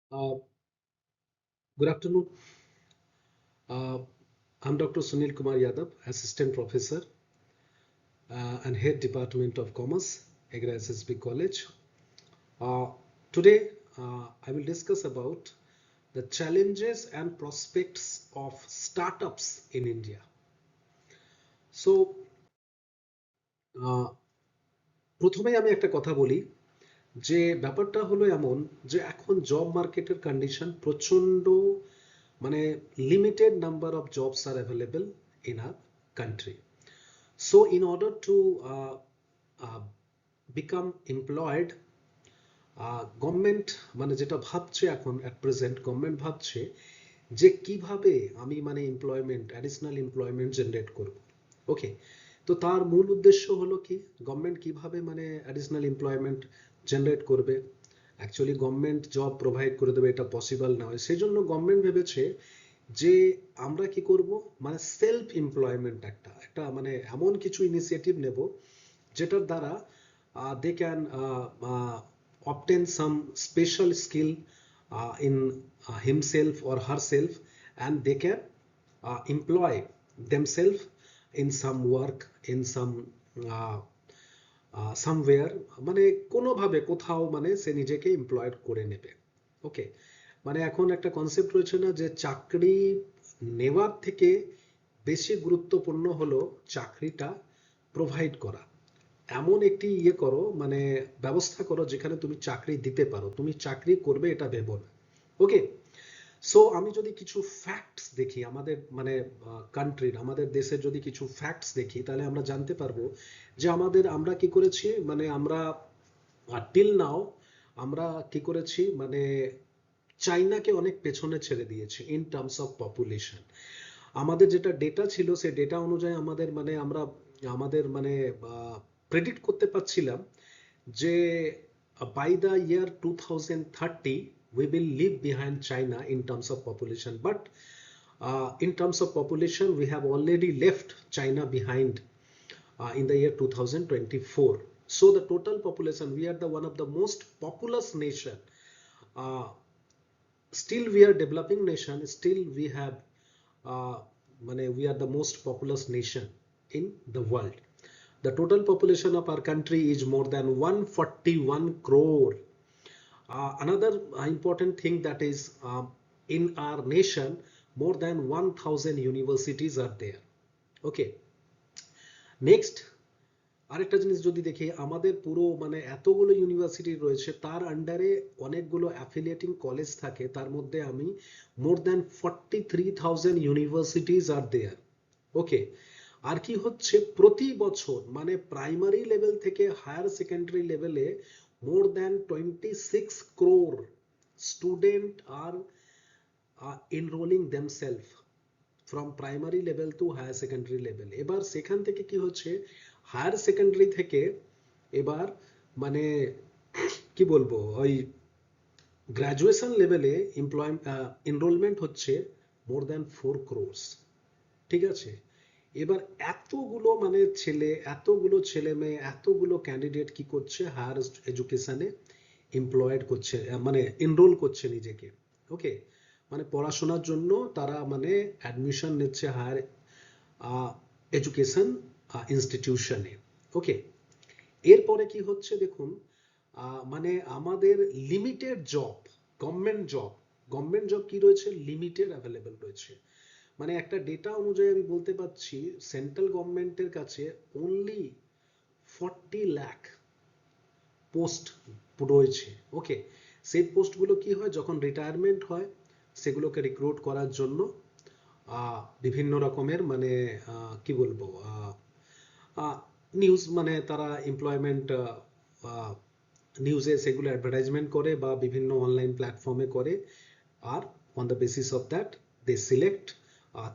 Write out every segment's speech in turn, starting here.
Uh, Good afternoon. Uh, I'm Dr. Sunil Kumar Yadav, Assistant Professor and Head Department of Commerce, Agra SSB College. Uh, Today, I will discuss about the challenges and prospects of startups in India. So, uh, প্রথমেই আমি একটা কথা বলি যে ব্যাপারটা হলো এমন যে এখন জব মার্কেটের কন্ডিশন প্রচন্ড, মানে limited number of jobs R available in our country. So in order to uh, become employed, government মানে যেটা ভাবছে এখন অ্যাট প্রেজেন্ট, গভর্নমেন্ট ভাবছে যে কিভাবে আমি মানে এমপ্লয়মেন্ট, অ্যাডিশনাল এমপ্লয়মেন্ট জেনারেট করব. ওকে, তো তার মূল উদ্দেশ্য হলো কি, গভর্নমেন্ট কিভাবে মানে অ্যাডিশনাল এমপ্লয়মেন্ট জেনারেট করবে. অ্যাকচুয়ালি গভর্নমেন্ট জব প্রোভাইড করে দেবে এটা পসিবল নয়, সেই জন্য গভর্নমেন্ট ভেবেছে যে আমরা কি করব, মানে সেলফ এমপ্লয়মেন্ট একটা একটা মানে এমন কিছু ইনিশিয়েটিভ নেব যেটার দ্বারা they can obtain some special skill in himself or herself, and they can employ themselves in some work, in some uh, somewhere, মানে কোনোভাবে কোথাও মানে সে নিজেকে এমপ্লয়েড করে নেবে. ওকে, মানে এখন একটা কনসেপ্ট রয়েছে না যে চাকরি নেওয়ার থেকে বেশি গুরুত্বপূর্ণ হলো চাকরিটা প্রোভাইড করা. এমন একটি ইয়ে করো, মানে ব্যবস্থা করো যেখানে তুমি চাকরি দিতে পারো, তুমি চাকরি করবে এটা ভেবো না. ওকে, সো আমি যদি কিছু ফ্যাক্টস দেখি আমাদের মানে কান্ট্রির, আমাদের দেশের যদি কিছু ফ্যাক্টস দেখি তাহলে আমরা জানতে পারবো যে আমরা কি করেছি, মানে আমরা টিল নাও আমরা কি করেছি, মানে চাইনাকে অনেক পেছনে ছেড়ে দিয়েছি ইন টার্মস অফ পপুলেশন. আমাদের যেটা ডেটা ছিল সেই ডেটা অনুযায়ী আমাদের মানে আমরা আমাদের মানে প্রেডিক্ট করতে পারছিলাম যে by the year 2030 we will leave behind China in terms of population, but in terms of population we have already left China behind in the year 2024. So the total population, we are the one of the most populous nation. uh, Still we are developing nation, still we have we are the most populous nation in the world. The total population of our country is more than 141 crore. Another important thing that is, in our nation more than 1000 universities are there. Okay, next আরেকটা জিনিস যদি দেখি, আমাদের পুরো মানে এতগুলো university রয়েছে তার আন্ডারে অনেকগুলো অ্যাফিলিয়েটিং কলেজ থাকে, তার মধ্যে আমি মোর দ্যান 43,000 ইউনিভার্সিটিজ আর দেয়ার. ওকে, আর কি হচ্ছে প্রতি বছর মানে প্রাইমারি লেভেল থেকে হায়ার সেকেন্ডারি লেভেলে more than 26 crore student are enrolling themselves from primary level to higher secondary level. এবার সেখান থেকে কি হচ্ছে, হায়ার সেকেন্ডারি থেকে এবার মানে কি বলবো, ওই গ্রাজুয়েশন লেভেলে এনরোলমেন্ট হচ্ছে মোর দ্যান 4 crores. ঠিক আছে, এবার এতগুলো মানে এতগুলো ছেলে মেয়ে, এতগুলো ক্যান্ডিডেট কি করছে, হায়ার এডুকেশনে এমপ্লয়েড করছে, মানে এনরোল করছে নিজেকে. ওকে, মানে পড়াশোনার জন্য তারা মানে অ্যাডমিশন নিচ্ছে হায়ার এডুকেশন ইনস্টিটিউশনে. ওকে, এরপরে কি হচ্ছে দেখুন, মানে আমাদের লিমিটেড জব, গভর্নমেন্ট জব কি রয়েছে, লিমিটেড অ্যাভেলেবেল রয়েছে. মানে একটা ডেটা অনুযায়ী আমি বলতে পারছি সেন্ট্রাল গভর্নমেন্টের কাছে অনলি 40 লাখ পোস্ট রয়েছে. ওকে, সেই পোস্টগুলো কি হয়, যখন রিটায়ারমেন্ট হয় সেগুলোকে রিক্রুট করার জন্য বিভিন্ন রকমের মানে কি বলবো নিউজ, মানে তারা এমপ্লয়মেন্ট নিউজে সেগুলো অ্যাডভার্টাইজমেন্ট করে বা বিভিন্ন অনলাইন প্ল্যাটফর্মে করে, আর on the basis of that they select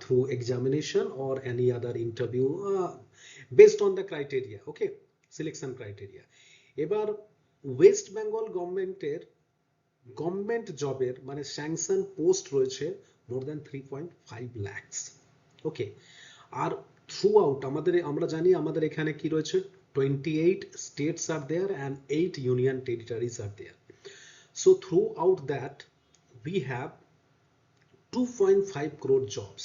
through examination or any other interview based on the criteria. Okay, selection criteria. এবার ওয়েস্ট বেঙ্গল গভর্নমেন্টের গভর্নমেন্ট জবের মানে স্যাংশন পোস্ট রয়েছে মোর দ্যান 3.5 lakhs. ওকে, আর থ্রু আউট আমাদের, আমরা জানি আমাদের এখানে কি রয়েছে, 28 states are there and 8 union territories are there. So throughout that we have 2.5 crore jobs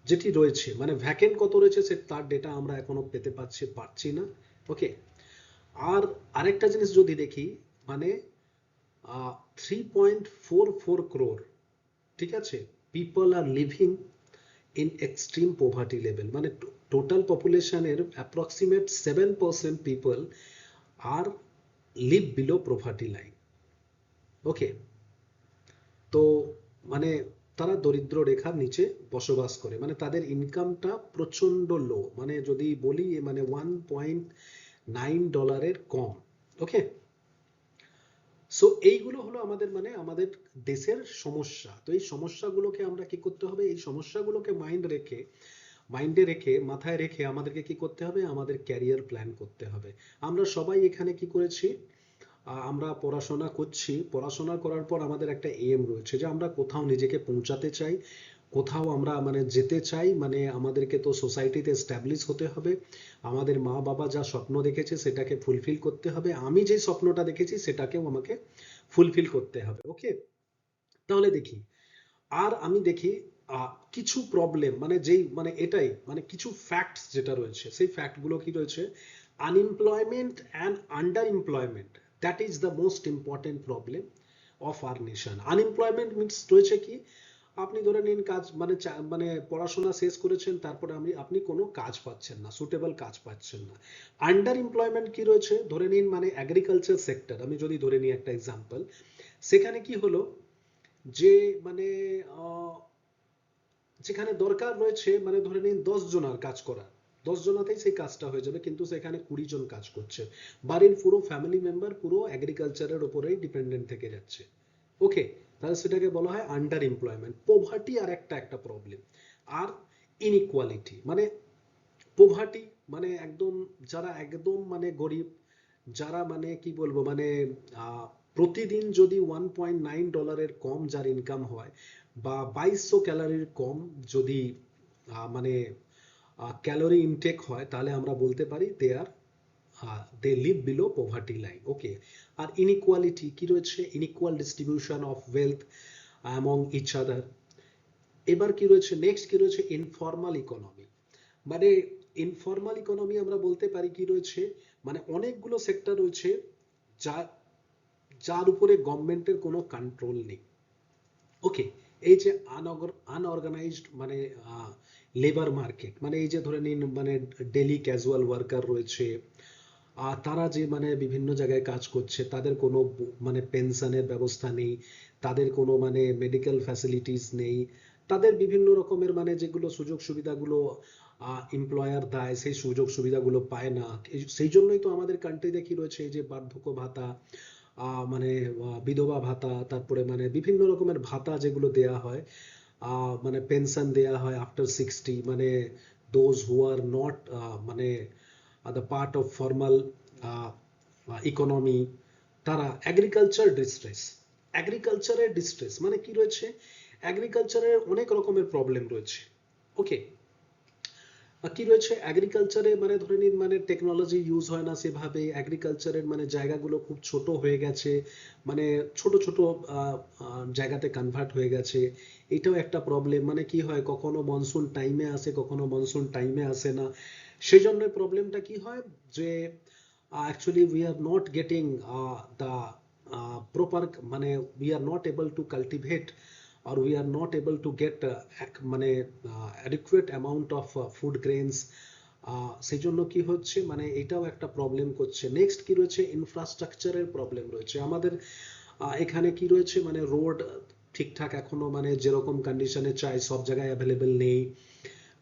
যেটি রয়েছে, মানে ভ্যাকেন্ট কত রয়েছে সে তার ডেটা আমরা এখনো পেতে পারছি না। ওকে, আর আরেকটা জিনিস যদি দেখি, মানে 3.44 crore, ঠিক আছে, people are living in extreme poverty level, মানে টোটাল পপুলেশনের approximate 7% people are live below poverty line. Okay, তো মানে তারা দরিদ্র রেখার নিচে বসবাস করে, মানে তাদের ইনকামটা প্রচন্ড লো, মানে যদি বলি মানে $1.9 কম। ওকে, সো এইগুলো হলো আমাদের মানে আমাদের দেশের সমস্যা। তো এই সমস্যাগুলোকে আমরা কি করতে হবে, এই সমস্যাগুলোকে মাইন্ডে রেখে মাথায় রেখে আমাদেরকে কি করতে হবে, আমাদের ক্যারিয়ার প্ল্যান করতে হবে। আমরা সবাই এখানে কি করেছি, আমরা পড়াশোনা করছি, পড়াশোনা করার পর আমাদের একটা এম রয়েছে যে আমরা কোথাও নিজেকে পৌঁছাতে চাই, কোথাও আমরা মানে যেতে চাই, মানে আমাদেরকে তো সোসাইটিতে এস্টাবলিশ হতে হবে, আমাদের মা বাবা যা স্বপ্ন দেখেছে সেটাকে ফুলফিল করতে হবে, আমি যে স্বপ্নটা দেখেছি সেটাকেও আমাকে ফুলফিল করতে হবে। ওকে, তাহলে দেখি, আর আমি দেখি কিছু প্রবলেম, মানে যেই মানে এটাই মানে কিছু ফ্যাক্টস যেটা রয়েছে, সেই ফ্যাক্টগুলো কি রয়েছে, unemployment and under employment, that is the most important problem of our nation. Unemployment means রয়েছে কি, আপনি ধরে নিন কাজ মানে মানে পড়াশোনা শেষ করেছেন, তারপরে আপনি কোনো কাজ পাচ্ছেন না, সুটেবল কাজ পাচ্ছেন না। আন্ডার এমপ্লয়মেন্ট কি রয়েছে, ধরে নিন মানে এগ্রিকালচার সেক্টর, আমি যদি ধরে নিই একটা এক্সাম্পল, সেখানে কি হলো যে মানে যেখানে দরকার রয়েছে মানে ধরে নিন 10 জনের কাজ করা, 10 জনাতেই সেই কাজটা হয়ে যাবে, কিন্তু সেখানে 20 জন কাজ করছে, বাড়ির পুরো ফ্যামিলি মেম্বার পুরো এগ্রিকালচারের উপরেই ডিপেন্ডেন্ট থেকে যাচ্ছে। ওকে, তাহলে সেটাকে বলা হয় আন্ডার এমপ্লয়মেন্ট। পোভার্টি আর একটা প্রবলেম, আর ইনইকুয়ালিটি, মানে পোভার্টি মানে একদম যারা একদম মানে গরিব, যারা মানে কি বলবো মানে প্রতিদিন যদি $1.9 কম যার ইনকাম হয়, বা 2200 ক্যালোরির কম যদি মানে ক্যালোরি ইনটেক হয়, তাহলে আমরা বলতে পারি they live below poverty line. Okay, আর ইনইকুয়ালিটি কি রয়েছে, inequal distribution of wealth among each other. এবার কি রয়েছে, নেক্সট কি রয়েছে, ইনফর্মাল ইকোনমি, মানে ইনফর্মাল ইকোনমি আমরা বলতে পারি কি রয়েছে, মানে অনেকগুলো সেক্টর রয়েছে যা যার উপরে গভর্নমেন্টের কোনো কন্ট্রোল নেই। ওকে, এই যে আনঅর্গানাইজড মানে লেবার মার্কেট, মানে এই যে ধরে নিন মানে ডেলি ক্যাজুয়াল ওয়ার্কার রয়েছে, আর তারা যে মানে বিভিন্ন জায়গায় কাজ করছে, তাদের কোনো মানে পেনশনের ব্যবস্থা নেই, তাদের কোনো মানে মেডিকেল ফ্যাসিলিটিস নেই, তাদের বিভিন্ন রকমের মানে যেগুলো সুযোগ সুবিধাগুলো এমপ্লয়ার দেয় সেই সুযোগ সুবিধাগুলো পায় না। সেই জন্যই তো আমাদের কান্ট্রিতে কি রয়েছে, এই যে বার্ধক্য ভাতা, মানে বিধবা ভাতা, তারপরে মানে বিভিন্ন রকমের ভাতা যেগুলো দেয়া হয়, মানে পেনশন দেয়া হয় আফটার 60, মানে দোজ হু আর নট মানে the part of formal economy, তারা এগ্রিকালচারের ডিস্ট্রেস মানে কি রয়েছে, এগ্রিকালচারের অনেক রকমের প্রবলেম রয়েছে। ওকে, কি রয়েছে এগ্রিকালচারে, মানে ধরে নিন মানে টেকনোলজি ইউজ হয় না সেভাবে, এগ্রিকালচারের মানে জায়গাগুলো খুব ছোট হয়ে গেছে, মানে ছোট ছোট জায়গাতে কনভার্ট হয়ে গেছে, এটাও একটা প্রবলেম। মানে কি হয়, কখনো মনসুন টাইমে আসে, কখনো মনসুন টাইমে আসে না, সেই জন্য প্রবলেমটা কি হয় যে actually we are not getting the proper, মানে we are not able to cultivate, or we are not able to get মানে adequate amount of food grains, সেই জন্য কি হচ্ছে মানে এটাও একটা প্রবলেম করছে। নেক্সট কি রয়েছে, ইনফ্রাস্ট্রাকচারের প্রবলেম রয়েছে আমাদের এখানে, কি রয়েছে মানে রোড ঠিকঠাক এখনো মানে যেরকম কন্ডিশনে চাই সব জায়গায় অ্যাভেলেবেল নেই।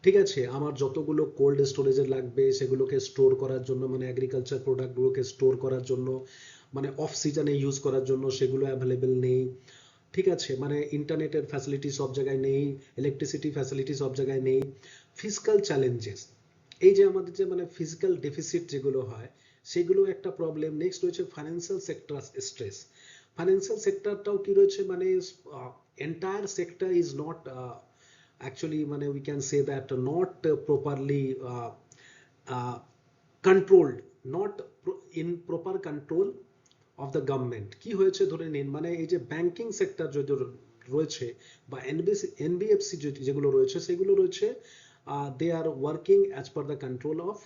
ঠিক আছে, আমার যতগুলো কোল্ড স্টোরেজে লাগবে সেগুলোকে স্টোর করার জন্য, মানে এগ্রিকালচার প্রোডাক্টগুলোকে স্টোর করার জন্য, মানে অফ সিজনে ইউজ করার জন্য সেগুলো অ্যাভেলেবেল নেই। ঠিক আছে, মানে ইন্টারনেটের ফ্যাসিলিটি সব জায়গায় নেই, ইলেকট্রিসিটি ফ্যাসিলিটি সব জায়গায় নেই। ফিজিক্যাল চ্যালেঞ্জেস, এই যে আমাদের যে মানে ফিজিক্যাল ডেফিসিট যেগুলো হয় সেগুলো একটা প্রবলেম। নেক্সট রয়েছে ফাইন্যান্সিয়াল সেক্টর স্ট্রেস, ফাইন্যান্সিয়াল সেক্টরটাও কি রয়েছে মানে entire sector is not actually মানে we can say that not properly controlled, not in proper control of the government কি হয়েছে ধরে নিন, মানে এই যে ব্যাংকিং সেক্টর যদি রয়েছে বা এনবিএফসি যেগুলো রয়েছে সেগুলো রয়েছে, they are working as per the control of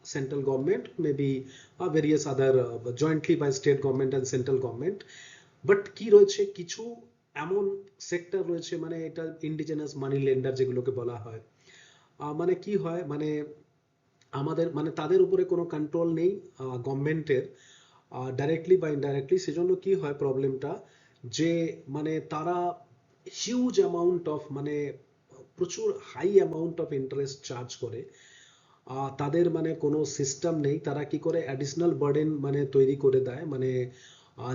central government, maybe various other jointly by state government and central government. But কি রয়েছে, কিছু এমন সেক্টর রয়েছে, মানে এটা ইন্ডিজেনাস মানি লেন্ডার যেগুলোকে বলা হয়, মানে কি হয়, মানে আমাদের মানে তাদের উপরে কোনো কন্ট্রোল নেই গভর্নমেন্টের, ডাইরেক্টলি বা ইনডাইরেক্টলি। সেজন্য কি হয় প্রবলেমটা, যে মানে তারা হিউজ অ্যামাউন্ট অফ, মানে প্রচুর high amount of interest charge করে। তাদের মানে কোনো সিস্টেম নেই, তারা কি করে অ্যাডিশনাল বার্ডেন মানে তৈরি করে দেয়, মানে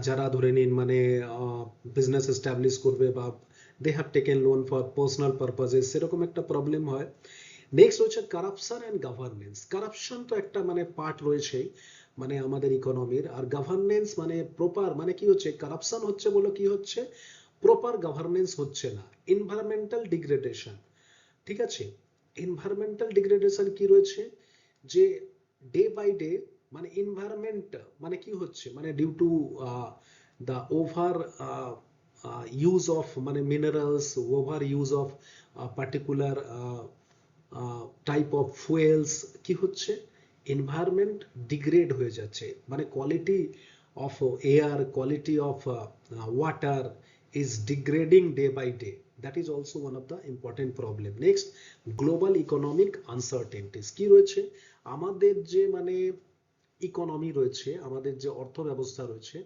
যারা ধরে নিন মানে বিজনেস এস্টাবলিশ করবে বা they have taken loan for personal purposes, সেরকম একটা প্রবলেম হয়। নেক্সট হচ্ছে কারাপশন অ্যান্ড গভর্নেন্স। কারাপশন তো একটা মানে পার্ট রয়েছেই মানে আমাদের ইকোনমির, আর গভর্নেন্স মানে প্রপার, মানে কি হচ্ছে, কারাপশন হচ্ছে বলে কি হচ্ছে, প্রপার গভর্নেন্স হচ্ছে না। এনভায়রনমেন্টাল ডিগ্রেডেশন, ঠিক আছে, এনভায়রনমেন্টাল ডিগ্রেডেশন কি রয়েছে, যে ডে বাই ডে মানে এনভায়রনমেন্ট মানে কি হচ্ছে, মানে due to the over use of মানে minerals, over use of particular type of fuels, কি হচ্ছে, এনভায়রনমেন্ট ডিগ্রেড হয়ে যাচ্ছে, মানে quality of air, quality of water is degrading day by day. That is also one of the important problem. Next, global economic uncertainties কি রয়েছে, আমাদের যে মানে ইকোনমি রয়েছে, আমাদের যে অর্থ ব্যবস্থা রয়েছে,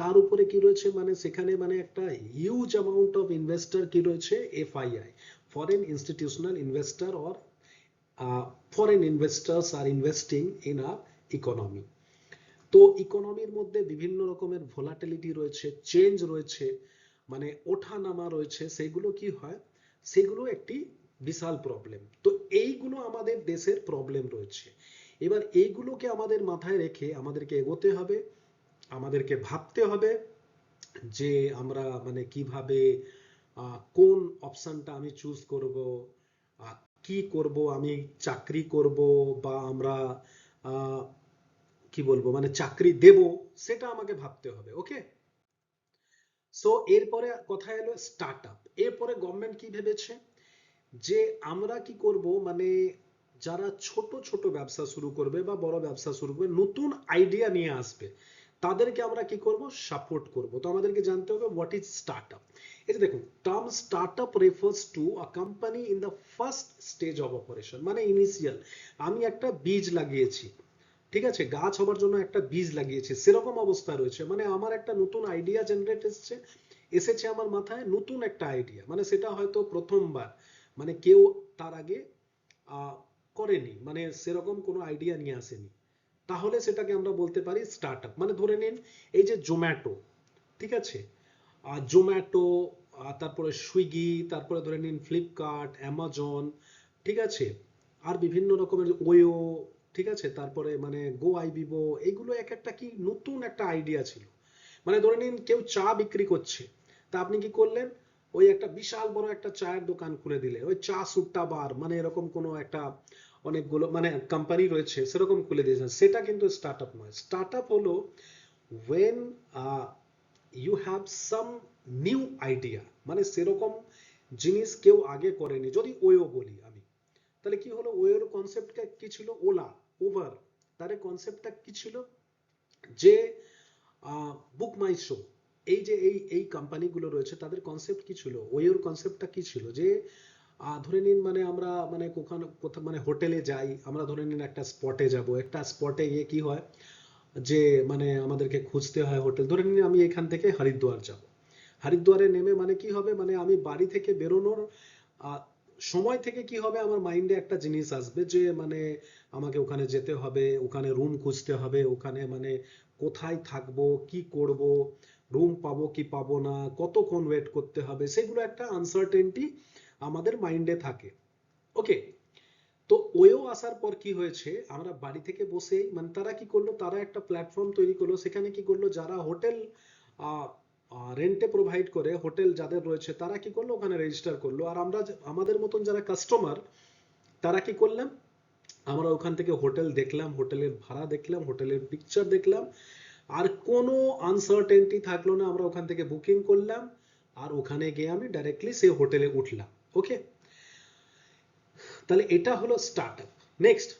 তার উপরে কি রয়েছে, মানে সেখানে মানে একটা হিউজ অ্যামাউন্ট অফ ইনভেস্টর কি রয়েছে, FII, foreign institutional investor, or foreign investors are investing in our economy. তো ইকোনমির মধ্যে বিভিন্ন রকমের ভোলাটিলিটি রয়েছে, চেঞ্জ রয়েছে, মানে ওঠা নামা রয়েছে, সেগুলো কি হয়, সেগুলো একটি বিশাল প্রবলেম। তো এইগুলো আমাদের দেশের প্রবলেম রয়েছে। এবার এইগুলোকে আমাদের মাথায় রেখে আমাদেরকে এগোতে হবে, আমাদেরকে ভাবতে হবে যে আমরা মানে কিভাবে কোন অপশনটা আমি চুজ করব, কি করব, আমি চাকরি করব বা আমরা কি বলবো মানে চাকরি দেব, সেটা আমাকে ভাবতে হবে। ওকে, সো এরপরে কথা এলো স্টার্ট আপ। এরপরে গভর্নমেন্ট কি ভেবেছে, যে আমরা কি করব, মানে যারা ছোট ছোট ব্যবসা শুরু করবে বা বড় ব্যবসা শুরু করবে, নতুন আইডিয়া নিয়ে আসবে, তাদেরকে আমরা কি করব, সাপোর্ট করব। তো আমাদেরকে জানতে হবে হোয়াট ইজ স্টার্টআপ। এই যে দেখুন, term startup refers to a company in the first stage of operation, মানে ইনিশিয়াল, আমি একটা বীজ লাগিয়েছি, ঠিক আছে, গাছ হবার জন্য একটা বীজ লাগিয়েছে, সেরকম অবস্থা রয়েছে, মানে আমার একটা নতুন আইডিয়া জেনারেট এসেছে আমার মাথায়, নতুন একটা আইডিয়া, মানে সেটা হয়তো প্রথমবার, মানে কেউ তার আগে আহ, করেনি, মানে সেরকম কোনো আইডিয়া নিয়ে আসেনি, তাহলে সেটাকে আমরা বলতে পারি স্টার্টআপ। মানে ধরে নিন এই যে জোম্যাটো, ঠিক আছে, জোম্যাটো, তারপরে সুইগি, তারপরে ধরে নিন ফ্লিপকার্ট, অ্যামাজন, ঠিক আছে, আর বিভিন্ন রকমের ওয়ো, ঠিক আছে, তারপরে মানে গো আইবিবো, এইগুলো এক একটা কি নতুন একটা আইডিয়া ছিল। মানে ধরে নিন কেউ চা বিক্রি করছে, তা আপনি কি করলেন, ওই একটা বিশাল বড় একটা চায়ের দোকান খুলে দিলে, ওই চা সুট্টা বার, মানে এরকম কোনো একটা অনেকগুলো মানে কোম্পানি রয়েছে সেরকম খুলে দিয়েছেন, সেটা কিন্তু স্টার্টআপ নয়। স্টার্টআপ হলো when you have some new idea, মানে সেরকম জিনিস কেউ আগে করেনি। যদি ওয়ো বলি আমি, তাহলে কি হলো, ওয়োর কনসেপ্টটা কি ছিল, ওলা, উবার, তার কনসেপ্টটা কি ছিল, যে বুক মাই শো, এই যে এই কোম্পানিগুলো রয়েছে তাদের কনসেপ্ট কি ছিল, ওয়োর কনসেপ্টটা কি ছিল, যে ধরে নিন মানে আমরা মানে কোথাও মানে হোটেলে যাই, আমরা ধরে নিন একটা স্পটে যাব, একটা স্পটে গিয়ে কি হয়, যে মানে আমাদেরকে খুঁজতে হয় হোটেল। ধরে নিন আমি এখান থেকে হরিদ্বার যাব, হরিদ্বারে নেমে মানে কি হবে, মানে আমি বাড়ি থেকে বেরোনোর আহ, সময় থেকে কি হবে, আমার মাইন্ডে একটা জিনিস আসবে যে মানে আমাকে ওখানে যেতে হবে, ওখানে রুম খুঁজতে হবে, ওখানে মানে কোথায় থাকবো, কি করব, রুম পাবো কি পাবো না, কতক্ষণ ওয়েট করতে হবে, সেগুলো একটা আনসার্টেনটি আমাদের মাইন্ডে থাকে। ওকে, তো ওয়েও আসার পর কি হয়েছে, আমরা বাড়ি থেকে বসেই মানে তারা কি করলো, তারা একটা প্ল্যাটফর্ম তৈরি করলো, সেখানে কি করলো, যারা হোটেল রেন্টে প্রোভাইড করে, হোটেল যাদের রয়েছে তারা কি করলো, ওখানে রেজিস্টার করলো, আর আমরা আমাদের মতন যারা কাস্টমার, তারা কি করলাম, আমরা ওখান থেকে হোটেল দেখলাম, হোটেলের ভাড়া দেখলাম, হোটেলের পিকচার দেখলাম, আর কোনো আনসার্টেনটি থাকলো না, আমরা ওখান থেকে বুকিং করলাম আর ওখানে গিয়ে আমি ডাইরেক্টলি সেই হোটেলে উঠলাম। ওকে, তাহলে এটা হলো স্টার্টআপ। নেক্সট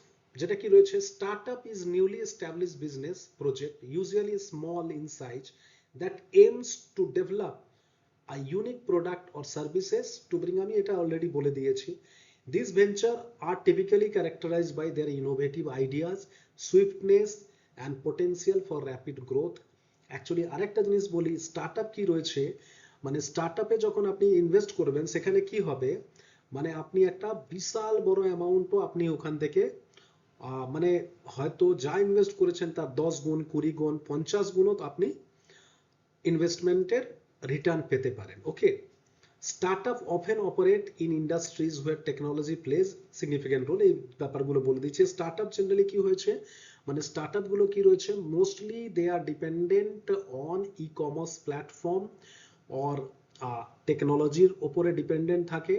যেটা কি রয়েছে, startup is newly established business project usually small in size that aims to develop a unique product or services to bring, আমি এটা অলরেডি বলে দিয়েছি। These venture are typically characterized by their innovative ideas, swiftness and potential for rapid growth. Actually আরেকটা জিনিস বলি, startup কি রয়েছে, মানে স্টার্টআপে যখন আপনি ইনভেস্ট করবেন সেখানে কি হবে, মানে আপনি একটা বিশাল বড় অ্যামাউন্টও আপনি ওখান থেকে মানে হয়তো যা ইনভেস্ট করেছেন তার 10 গুণ 20 গুণ 50 গুণও আপনি ইনভেস্টমেন্টের রিটার্ন পেতে পারেন। Okay, startup often operate in industries where technology plays significant role. এই ব্যাপারগুলো বলে দিচ্ছে। স্টার্টআপ জেনারেলি কি হয়েছে, মানে স্টার্টআপ গুলো কি রয়েছে, mostly they are dependent on e commerce platform or টেকনোলজির উপরে ডিপেন্ডেন্ট থাকে,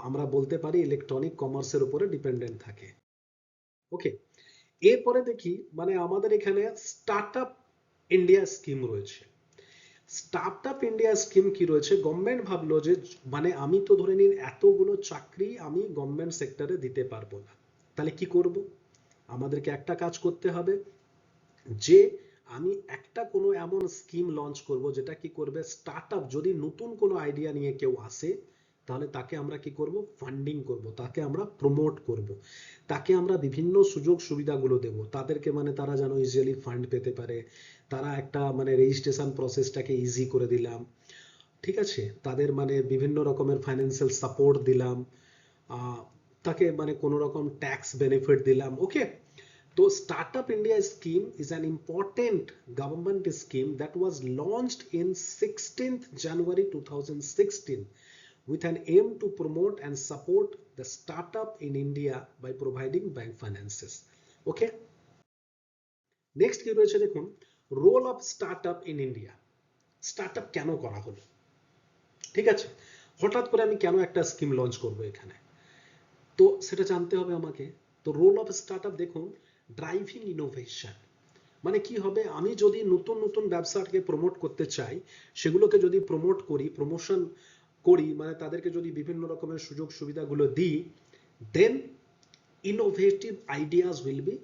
আমরা বলতে পারি ইলেকট্রনিক কমার্সের উপরে ডিপেন্ডেন্ট থাকে। ওকে, এরপরে দেখি মানে আমাদের এখানে স্টার্টআপ ইন্ডিয়া স্কিম রয়েছে। স্টার্টআপ ইন্ডিয়া স্কিম কি রয়েছে, গভর্নমেন্ট ভাবলো যে মানে আমি তো ধরে নিন এতগুলো চাকরি আমি গভর্নমেন্ট সেক্টরে দিতে পারবো না, তাহলে কি করব, আমাদেরকে একটা কাজ করতে হবে যে আমি একটা কোনো এমন স্কিম লঞ্চ করব যেটা কি করবে, স্টার্টআপ যদি নতুন কোনো আইডিয়া নিয়ে কেউ আসে তাহলে তাকে আমরা কি করব, ফান্ডিং করব, তাকে আমরা প্রমোট করব, তাকে আমরা বিভিন্ন সুযোগ সুবিধাগুলো দেব তাদেরকে, মানে তারা যেন ইজিলি ফান্ড পেতে পারে, তারা একটা মানে রেজিস্ট্রেশন প্রসেসটাকে ইজি করে দিলাম, ঠিক আছে, তাদের মানে বিভিন্ন রকমের ফাইন্যান্সিয়াল সাপোর্ট দিলাম, তাকে মানে কোনো রকম ট্যাক্স বেনিফিট দিলাম। ওকে, তো startup India scheme is an important government scheme that was launched in 16th January 2016 with an aim to promote and support the startup in India by providing bank finances. Okay, next কি রয়েছে দেখুন, role of startup in India. Startup কেন করা হলো, ঠিক আছে, হঠাৎ করে আমি কেন একটা স্কিম লঞ্চ করব এখানে, তো সেটা জানতে হবে আমাকে। তো রোল অফ স্টার্টআপ দেখুন, ড্রাইভিং ইনোভেশন, মানে কি হবে, আমি যদি নতুন নতুন ব্যবসাকে প্রমোট করতে চাই, সেগুলোকে যদি প্রমোট করি, প্রমোশন করি, মানে তাদেরকে যদি বিভিন্ন রকমের সুযোগ সুবিধাগুলো দিই, then innovative ideas will be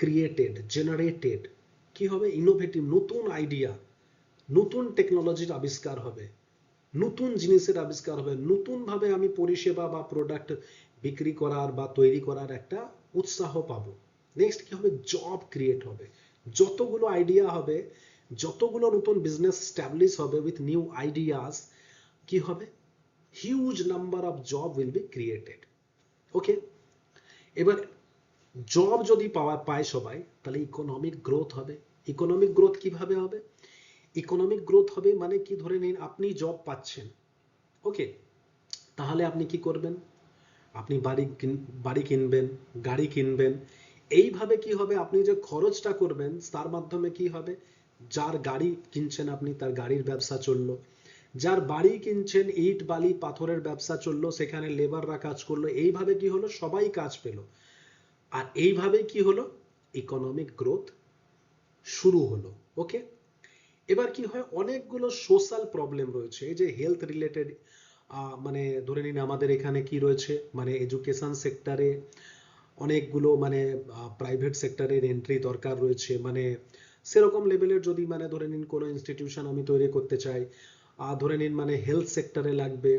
created, generated, কি হবে, ইনোভেটিভ নতুন আইডিয়া, নতুন টেকনোলজির আবিষ্কার হবে, নতুন জিনিসের আবিষ্কার হবে, নতুন ভাবে আমি পরিষেবা বা প্রোডাক্ট বিক্রি করার বা তৈরি করার একটা উৎসাহ পাবো। নেক্সট কি হবে, জব ক্রিয়েট হবে, যতগুলো আইডিয়া হবে, যতগুলো নতুন বিজনেস স্টাবলিশ হবে উইথ নিউ আইডিয়াস, কি হবে, huge number of job will be created. Okay, এবার জব যদি পায় সবাই, তাহলে ইকোনমিক গ্রোথ হবে। ইকোনমিক গ্রোথ কিভাবে হবে, ইকোনমিক গ্রোথ হবে মানে কি, ধরে নিন আপনি জব পাচ্ছেন, ওকে, তাহলে আপনি কি করবেন, আপনি বাড়ি কিনবেন, গাড়ি কিনবেন, এইভাবে কি হবে, আপনি যে খরচটা করবেন তার মাধ্যমে কি হবে, যার গাড়ি কিনছেন আপনি তার গাড়ির ব্যবসা চললো, যার বাড়ি কিনছেন ইট বালি পাথরের ব্যবসা চললো, সেখানে লেবাররা কাজ করলো, এইভাবে কি হলো, সবাই কাজ পেলো, আর এইভাবে কি হলো, ইকোনমিক গ্রোথ শুরু হলো। ওকে, এবার কি হয়, অনেকগুলো সোশ্যাল প্রবলেম রয়েছে, এই যে হেলথ রিলেটেড, মানে ধরে নিন আমাদের এখানে কি রয়েছে, মানে এডুকেশন সেক্টরে অনেকগুলো মানে প্রাইভেট সেক্টরের এন্ট্রি দরকার রয়েছে, মানে সেরকম লেভেলের যদি মানে ধরে নিন কোনো ইনস্টিটিউশন আমি তৈরি করতে চাই, ধরে নিন মানে হেলথ সেক্টরে লাগবে,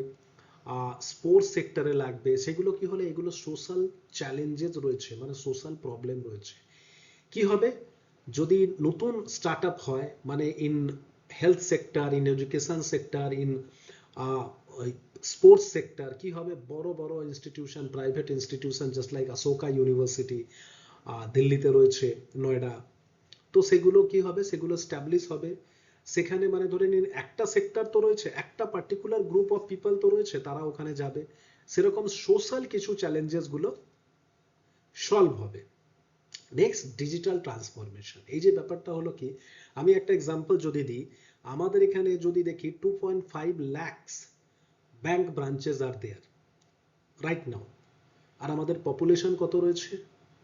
স্পোর্টস সেক্টরে লাগবে, সেগুলো কি হলে, এগুলো সোশ্যাল চ্যালেঞ্জেস রয়েছে, মানে সোশ্যাল প্রবলেম রয়েছে। কি হবে, যদি নতুন স্টার্টআপ হয়, মানে in health sector, in education sector, in sports sector, কি হবে, বড় বড় institution, private institution just like Ashoka university দিল্লিতে রয়েছে, নয়ডা, তো সেগুলো কি হবে, সেগুলো স্ট্যাবলিশ হবে, সেখানে মানে ধরে নিন একটা সেক্টর তো রয়েছে, একটা পার্টিকুলার গ্রুপ অফ পিপল তো রয়েছে, তারা ওখানে যাবে, সেরকম সোশ্যাল কিছু চ্যালেঞ্জেস গুলো সলভ হবে। নেক্সট, ডিজিটাল ট্রান্সফরমেশন, এই যে ব্যাপারটা হলো কি, আমি একটা এক্সাম্পল যদি দিই, আমাদের এখানে যদি দেখি 2.5 lakhs ব্যাংক ব্রাঞ্চেস আর দেয়ার রাইট নাও, আর আমাদের পপুলেশন কত রয়েছে,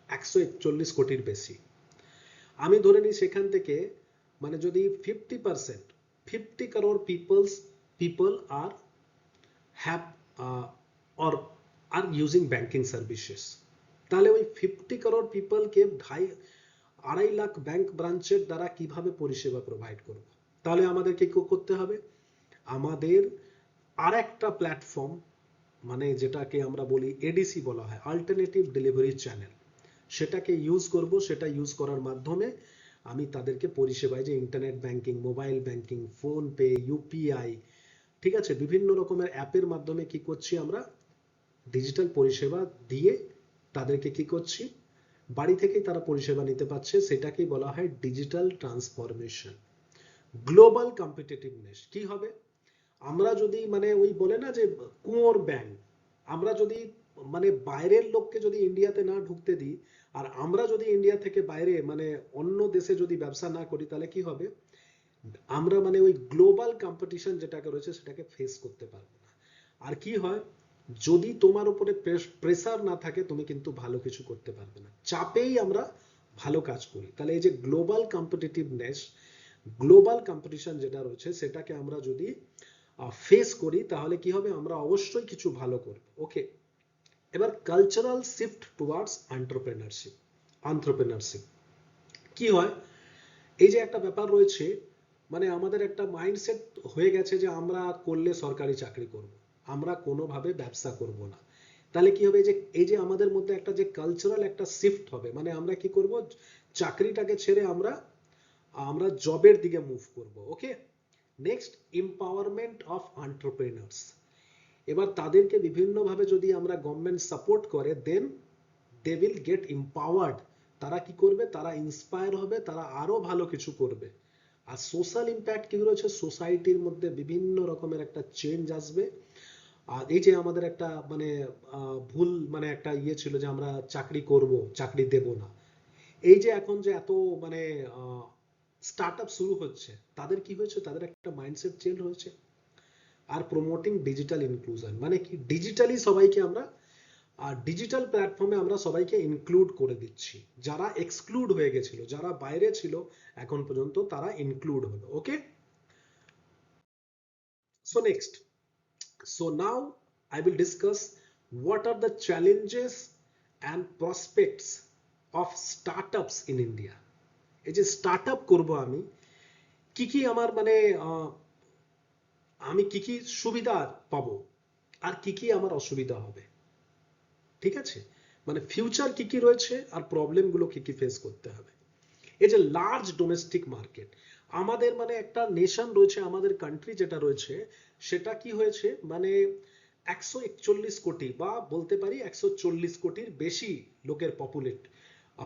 141 কোটির বেশি। আমি ধরে নিই সেখান থেকে মানে যদি 50% 50 crore people are have or are using banking services, তাহলে ওই 50 crore people কে 2.5 লাখ ব্যাংক ব্রাঞ্চের দ্বারা কিভাবে পরিষেবা প্রোভাইড করব? তাহলে আমাদেরকে কি করতে হবে? আমাদের আর একটা প্ল্যাটফর্ম, মানে যেটাকে আমরা বলি এডিসি বলা হয়, অল্টারনেটিভ ডেলিভারি চ্যানেল, সেটাকে ইউজ করব। সেটা ইউজ করার মাধ্যমে আমি তাদেরকে পরিষেবায়, যে internet banking, mobile banking, phone pay, UPI, ঠিক আছে, বিভিন্ন রকমের অ্যাপের মাধ্যমে কি করছি আমরা, ডিজিটাল পরিষেবা দিয়ে তাদেরকে কি করছি, বাড়ি থেকেই তারা পরিষেবা নিতে পারছে। সেটাকেই বলা হয় ডিজিটাল ট্রান্সফরমেশন। গ্লোবাল কম্পিটিটিভনেস কি হবে? আমরা যদি মানে ওই বলে না যে কুয়োর ব্যাংক, আমরা যদি মানে বাইরের লোককে যদি ইন্ডিয়াতে না ঢুকতে দিই, আর আমরা যদি ইন্ডিয়া থেকে বাইরে মানে অন্য দেশে যদি ব্যবসা না করি, তাহলে কি হবে? আমরা মানে ওই গ্লোবাল কম্পিটিশন যেটাকে রয়েছে সেটাকে ফেস করতে পারবো না। আর কি হয়, যদি তোমার উপরে প্রেসার না থাকে, তুমি কিন্তু ভালো কিছু করতে পারবে না। চাপেই আমরা ভালো কাজ করি। তাহলে এই যে গ্লোবাল কম্পিটিটিভনেস, গ্লোবাল কম্পিটিশন যেটা রয়েছে, সেটাকে আমরা যদি ফেস করি, তাহলে কি হবে? আমরা অবশ্যই কিছু ভালো করব। ওকে, এবার কালচারাল শিফট টুয়ার্ডস এন্টারপ্রেনারশিপ কি হয়? এই যে একটা ব্যাপার রয়েছে, মানে আমাদের একটা মাইন্ডসেট হয়ে গেছে যে আমরা করলে সরকারি চাকরি করব, আমরা কোনোভাবে ব্যবসা করব না। তাহলে কি হবে? যে এই যে আমাদের মধ্যে একটা যে কালচারাল একটা শিফট হবে, মানে আমরা কি করব, চাকরিটাকে ছেড়ে আমরা আমরা জবের দিকে মুভ করব। ওকে, নেক্সট, এম্পাওয়ারমেন্ট অফ এন্টারপ্রেনার্স। এবার তাদেরকে বিভিন্নভাবে যদি আমরা গভর্নমেন্ট সাপোর্ট করে, দেন দে উইল গেট এম্পাওয়ার্ড। তারা কি করবে? তারা ইন্সপায়ার হবে, তারা আরো ভালো কিছু করবে। আর সোশ্যাল ইম্প্যাক্ট কি রয়েছে? সোসাইটির মধ্যে বিভিন্ন রকমের একটা চেঞ্জ আসবে। আর এই যে আমাদের একটা মানে ভুল মানে একটা ইয়ে ছিল যে আমরা চাকরি করব, চাকরি দেব না, এই যে এখন যে এত মানে স্টার্ট আপ শুরু হচ্ছে, তাদের কি হয়েছে? তাদের একটা মাইন্ডসেট চেঞ্জ হয়েছে। আর প্রমোটিং ডিজিটাল ইনক্লুশন, মানে কি ডিজিটালি সবাইকে আমরা ডিজিটাল প্ল্যাটফর্মে আমরা সবাইকে ইনক্লুড করে দিচ্ছি। যারা এক্সক্লুড হয়ে গেছিল, যারা বাইরে ছিল এখন পর্যন্ত, তারা ইনক্লুড হলো। Okay, so next, so now I will discuss what are the challenges and prospects of startups in India. এই যে স্টার্টআপ করব আমি, কি কি আমার মানে আমি কি কি সুবিধা পাবো, আর কি কি আমার অসুবিধা হবে, ঠিক আছে? মানে ফিউচার কি কি রয়েছে, আর প্রবলেম গুলো কি কি ফেস করতে হবে। এই যে লার্জ ডোমেস্টিক মার্কেট, আমাদের মানে একটা নেশন রয়েছে, আমাদের কান্ট্রি যেটা রয়েছে, সেটা কি হয়েছে মানে 141 কোটি বা বলতে পারি 140 কোটির বেশি লোকের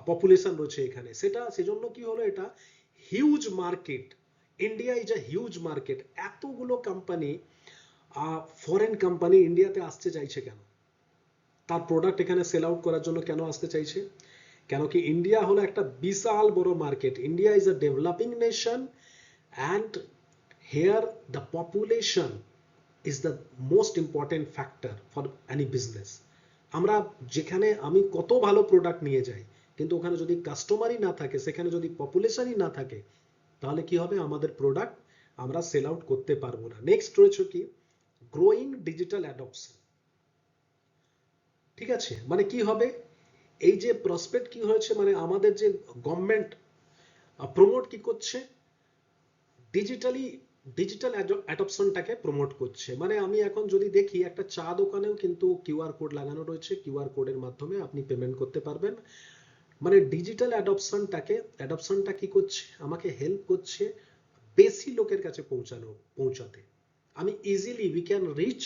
পপুলেশন রয়েছে এখানে। সেটা সেজন্য কি হলো, এটা huge market. India is a huge market. এতগুলো কোম্পানি, ফরেন কোম্পানি ইন্ডিয়াতে আসতে চাইছে কেন? তার প্রোডাক্ট এখানে সেল আউট করার জন্য কেন আসতে চাইছে? কেন কি ইন্ডিয়া হলো একটা বিশাল বড় market. India is a developing nation, and here the population is the most important factor for any business. আমরা যেখানে আমি কত ভালো প্রোডাক্ট নিয়ে যাই, কিন্তু ওখানে যদি কাস্টমারই না থাকে, সেখানে যদি পপুলেশনই না থাকে, তাহলে কি হবে? আমাদের প্রোডাক্ট আমরা সেল আউট করতে পারবো না। নেক্সট রয়েছে কি, গ্রোয়িং ডিজিটাল অ্যাডপশন। ঠিক আছে, মানে কি হবে? এই যে প্রসপেক্ট কি হয়েছে, মানে আমাদের যে গভর্নমেন্ট প্রমোট কি করছে, ডিজিটালি ডিজিটাল অ্যাডপশনটাকে প্রমোট করছে। মানে আমি এখন যদি দেখি একটা চা দোকানেও কিন্তু কিউআর কোড লাগানো রয়েছে, কিউআর কোডের মাধ্যমে আপনি পেমেন্ট করতে পারবেন। মানে ডিজিটাল অ্যাডপশনটা কি করছে, আমাকে হেল্প করছে বেশি লোকের কাছে পৌঁছাতে। আমি ইজিলি উই ক্যান রিচ,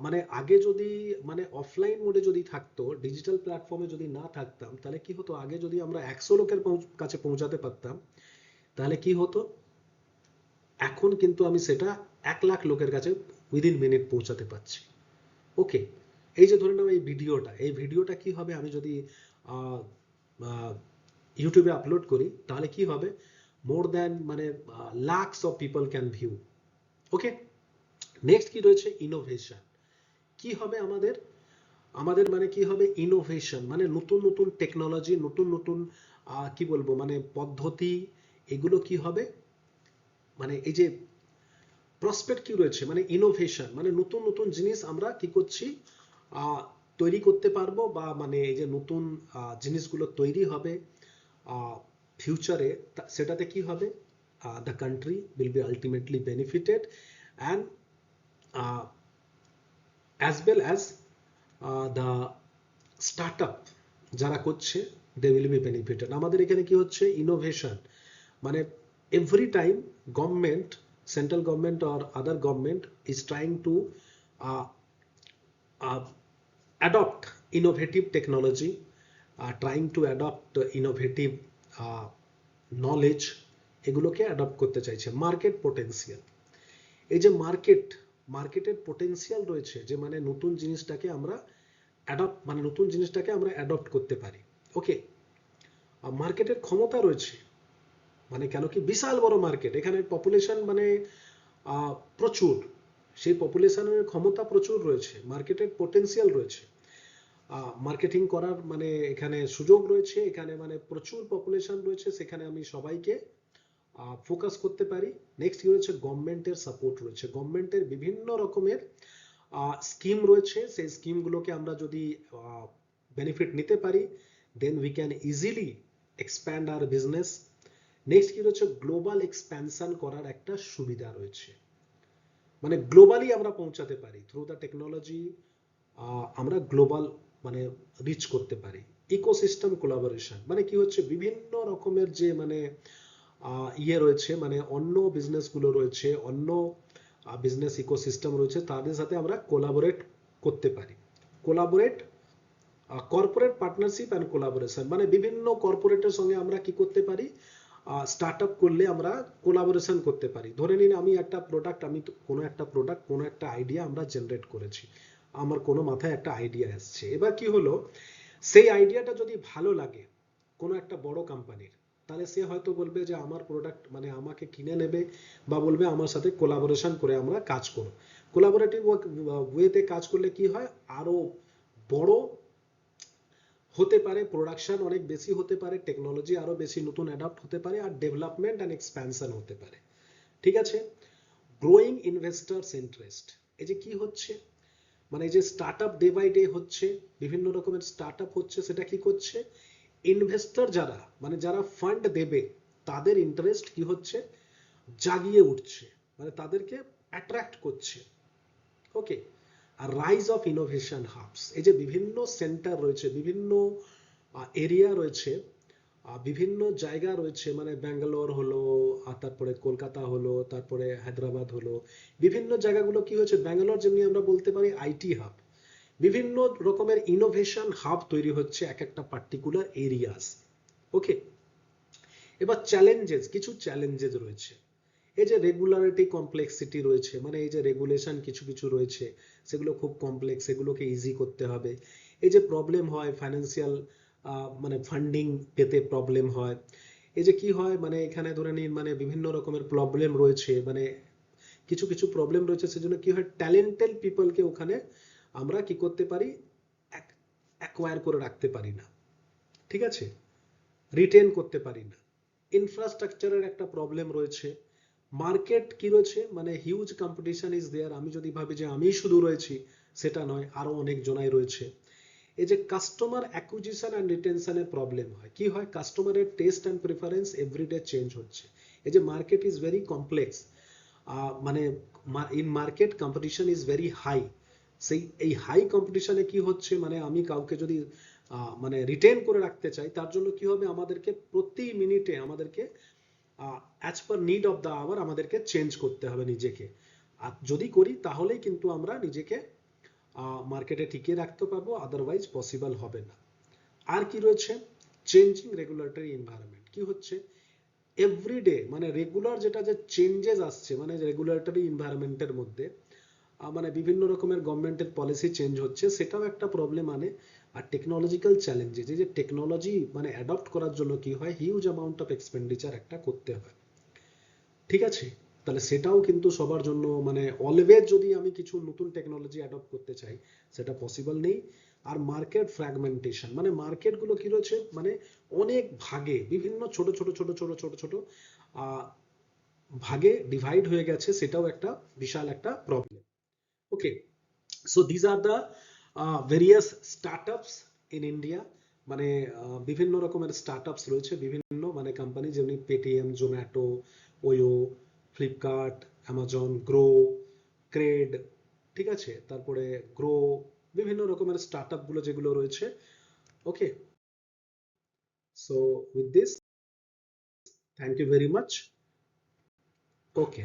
মানে আগে যদি মানে অফলাইন মোডে যদি থাকতো, ডিজিটাল প্ল্যাটফর্মে যদি না থাকতাম, তাহলে কি হতো? আগে যদি আমরা 100 লোকের কাছে পৌঁছাতে পারতাম, তাহলে কি হতো? এখন কিন্তু আমি সেটা 1 লাখ লোকের কাছে উইদিন মিনিট পৌঁছাতে পারছি। ওকে, এই যে ধরে নাও এই ভিডিওটা কি হবে, আমি যদি ইউটিউবে আপলোড করি, তাহলে কি হবে? মোর দ্যান মানে lakhs of people can view. Okay, next কি রয়েছে, ইনোভেশন। কি হবে আমাদের মানে কি হবে? ইনোভেশন মানে নতুন নতুন টেকনোলজি, নতুন নতুন কি বলবো মানে পদ্ধতি, এগুলো কি হবে, মানে এই যে প্রসপেক্ট কি রয়েছে, মানে ইনোভেশন, মানে নতুন নতুন জিনিস আমরা কি করছি, তৈরি করতে পারবো, বা মানে এই যে নতুন জিনিসগুলো তৈরি হবে ফিউচারে, সেটাতে কি হবে, the country will be ultimately benefited, and as well as the startup যারা করছে, দে উইল বি বেনিফিটেড। আমাদের এখানে কি হচ্ছে, ইনোভেশন, মানে every time government, central government or other government is trying to uh, uh, adopt innovative technology, trying to adopt innovative uh, knowledge, এগুলোকে adopt করতে চাইছে। মার্কেট পোটেন্সিয়াল, এই যে মার্কেটের পোটেন্সিয়াল রয়েছে, যে মানে নতুন জিনিসটাকে আমরা অ্যাডপ্ট করতে পারি। ওকে, মার্কেটের ক্ষমতা রয়েছে, মানে কেন কি বিশাল বড় মার্কেট, এখানে পপুলেশন মানে প্রচুর, সেই পপুলেশনের ক্ষমতা প্রচুর রয়েছে, মার্কেটের পোটেনশিয়াল রয়েছে, মার্কেটিং করার মানে এখানে সুযোগ রয়েছে, এখানে মানে প্রচুর পপুলেশন রয়েছে, সেখানে আমি সবাইকে ফোকাস করতে পারি। নেক্সট কি রয়েছে, গভর্নমেন্টের সাপোর্ট রয়েছে, গভর্নমেন্টের বিভিন্ন রকমের স্কিম রয়েছে, সেই স্কিমগুলোকে আমরা যদি বেনিফিট নিতে পারি, then we can easily expand our business. Next কি রয়েছে, গ্লোবাল এক্সপ্যানশন করার একটা সুবিধা রয়েছে, মানে গ্লোবালি আমরা পৌঁছাতে পারি থ্রু দ্য টেকনোলজি, আমরা গ্লোবাল মানে রিচ করতে পারি। ইকোসিস্টেম কোলাবোরেশন, মানে কি হচ্ছে, বিভিন্ন রকমের যে মানে রয়েছে, মানে অন্য বিজনেসগুলো রয়েছে, অন্য বিজনেস ইকোসিস্টেম রয়েছে, তাদের সাথে আমরা কোলাবোরেট করতে পারি। Collaborate, corporate partnership and collaboration, মানে বিভিন্ন কর্পোরেটের সঙ্গে আমরা কি করতে পারি, স্টার্টআপ করলে আমরা কোলাবোরেশন করতে পারি। ধরে নিন আমি কোনো একটা আইডিয়া আমরা জেনারেট করেছি, আমার কোনো মাথায় একটা আইডিয়া আসছে, এবার কি হলো, সেই আইডিয়াটা যদি ভালো লাগে কোনো একটা বড় কোম্পানির, তাহলে সে হয়তো বলবে যে আমার প্রোডাক্ট মানে আমাকে কিনে নেবে, বা বলবে আমার সাথে কোলাবোরেশন করে আমরা কাজ করব। কোলাবোরেটিভ ওয়েতে কাজ করলে কি হয়, আরো বড় হতে পারে, প্রোডাকশন অনেক বেশি হতে পারে, টেকনোলজি আরো বেশি নতুন অ্যাডাপ্ট হতে পারে, আর ডেভেলপমেন্ট অ্যান্ড এক্সপ্যানশন হতে পারে। ঠিক আছে, গ্রোয়িং ইনভেস্টার্স ইন্টারেস্ট, এই যে কি হচ্ছে, মানে এই যে স্টার্টআপ ডে বাই ডে হচ্ছে, বিভিন্ন রকমের স্টার্টআপ হচ্ছে, সেটা কি করছে, ইনভেস্টর যারা মানে যারা ফান্ড দেবে, তাদের ইন্টারেস্ট কি হচ্ছে, জাগিয়ে উঠছে, মানে তাদেরকে অ্যাট্রাক্ট করছে। ওকে, আর রাইজ অফ ইনোভেশন হাবস, এই যে বিভিন্ন সেন্টার রয়েছে, বিভিন্ন এরিয়া রয়েছে, বিভিন্ন জায়গা রয়েছে, মানে ব্যাঙ্গালোর হলো, আর তারপরে কলকাতা হলো, তারপরে হায়দ্রাবাদ হলো, বিভিন্ন জায়গাগুলো কি হয়েছে, ব্যাঙ্গালোর যেমনি আমরা বলতে পারি আইটি হাব, বিভিন্ন রকমের ইনোভেশন হাব তৈরি হচ্ছে এক একটা পার্টিকুলার এরিয়াস। ওকে, এবার চ্যালেঞ্জেস, কিছু চ্যালেঞ্জেস রয়েছে, এই যে রেগুলারিটি কমপ্লেক্সিটি রয়েছে, মানে এই যে রেগুলেশন কিছু কিছু রয়েছে, সেগুলো খুব কমপ্লেক্স, সেগুলোকে ইজি করতে হবে। এই যে প্রবলেম হয় ফাইন্যান্সিয়াল, মানে ফান্ডিং পেতে প্রবলেম হয়, এই যে কি হয়, মানে এখানে ধরে নিন মানে বিভিন্ন রকমের প্রবলেম রয়েছে, মানে কিছু কিছু প্রবলেম রয়েছে, সেজন্য কি হয়, ট্যালেন্টেড পিপলকে ওখানে আমরা কি করতে পারি, অ্যাকোয়ার করে রাখতে পারি না, ঠিক আছে, রিটেন করতে পারি না। ইনফ্রাস্ট্রাকচারের একটা প্রবলেম রয়েছে, মার্কেট কি রয়েছে, মানে হিউজ কম্পিটিশন ইজ দেয়ার, আমি যদি ভাবি যে আমি শুধু রয়েছি, সেটা নয়, আরো অনেক জনাই রয়েছে। এই যে কাস্টমার অ্যাকুইজিশন এন্ড রিটেনশনের প্রবলেম হয়, কি হয়, কাস্টমারের taste and preference everyday change হচ্ছে, এই যে মার্কেট ইজ ভেরি কমপ্লেক্স, মানে in market competition is very high, সেই এই হাই কম্পিটিশনে কি হচ্ছে, মানে আমি কাউকে যদি মানে রিটেন করে রাখতে চাই, তার জন্য কি হবে, আমাদেরকে প্রতি মিনিটে আমাদেরকে as per need of the hour আমাদেরকে চেঞ্জ করতে হবে নিজেকে, আর যদি করি তাহলেই কিন্তু আমরা নিজেকে মার্কেটে টিকিয়ে রাখতে পারবো, আদারওয়াইজ পসিবল হবে না। আর কি রয়েছে, চেঞ্জিং রেগুলেটরি এনভায়রনমেন্ট, কি হচ্ছে, এভরিডে মানে রেগুলার যেটা যে চেঞ্জেস আসছে, মানে রেগুলেটরি এনভায়রনমেন্টের মধ্যে মানে বিভিন্ন রকমের গভর্নমেন্টের পলিসি চেঞ্জ হচ্ছে, সেটাও একটা প্রবলেম আনে। আর টেকনোলজিক্যাল চ্যালেঞ্জেস, এই যে টেকনোলজি মানে অ্যাডপ্ট করার জন্য কি হয়, হিউজ অ্যামাউন্ট অফ এক্সপেন্ডিচার একটা করতে হয়, ঠিক আছে। তাহলে সেটাও কিন্তু সবার জন্য মানে অলওয়েজ যদি আমি কিছু নতুন টেকনোলজি অ্যাডপ্ট করতে চাই সেটা পসিবল নেই। আর মার্কেট ফ্র্যাগমেন্টেশন মানে মার্কেটগুলো কি রয়েছে মানে অনেক ভাগে বিভিন্ন ছোট ছোট ছোট ছোট ছোট ছোট ভাগে ডিভাইড হয়ে গেছে, সেটাও একটা বিশাল একটা problem. Okay, so these are the various startups in India. মানে বিভিন্ন রকমের স্টার্টআপস রয়েছে, বিভিন্ন মানে কোম্পানি, যেমনি Paytm, Zomato, ওয়ো, Flipkart, Amazon, grow, ক্রেড, ঠিক আছে, তারপরে গ্রো, বিভিন্ন রকমের স্টার্টআপ গুলো যেগুলো রয়েছে। Okay, so with this, thank you very much. Okay.